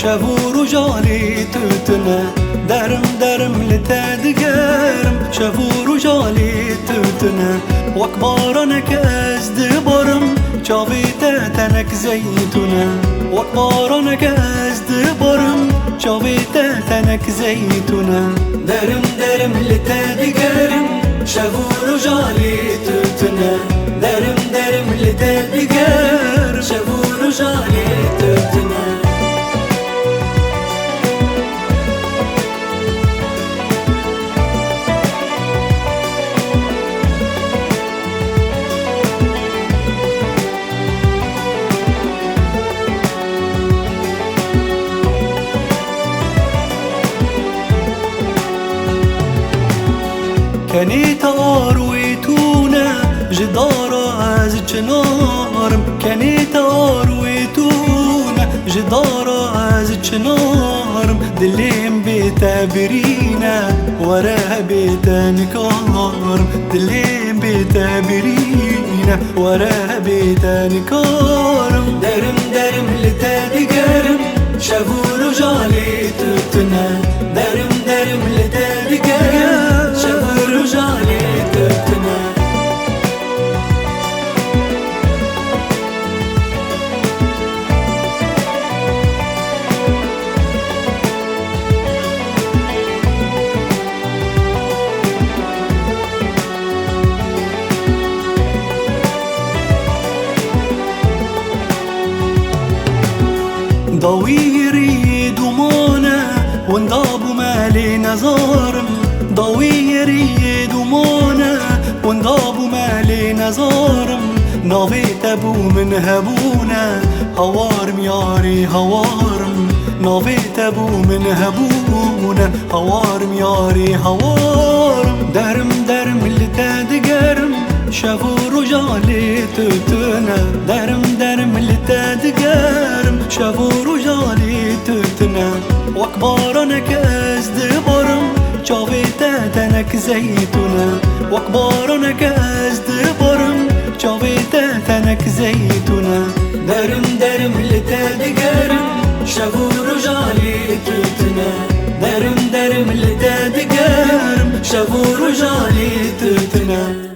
شافو رجالي توتنا درم درم لتدقرم شافو رجالي توتنا وكبارنك أزد برم شافيتا تنك زيتنا وكبارنك أزد برم شافيتا تنك زيتنا درم درم لتدقرم شافو رجالي توتنا درم درم لتدقرم شافو رجالي توتنا كانت أرويتونا جدارة أزج نارم كانت أرويتونا جدارة أزج نارم دليم بيتا برينا ورا بيتا نكارم دليم بيتا برينا ورا بيتا نكارم درم درم لتدقرم شافو رجالي توتنا درم درم لتدقرم رجالي توتنا ضويري دمونا وانضابوا مالي نظارم ضويري دمونا وانضابوا مالي نظارم نافيت ابو من هبونا هوارم ياري هوارم نافيت ابو من هبونا هوارم ياري هوارم درم درم لتدقرم شافو رجالي توتنا درم درم لتدقرم شافو رجالي توتنا وكبارنك أزد برم شافيتا تنك زيتنا وكبارنك أزد برم شافيتا تنك زيتنا درم درم لتدقرم شافو رجالي توتنا درم درم لتدقرم شافو رجالي توتنا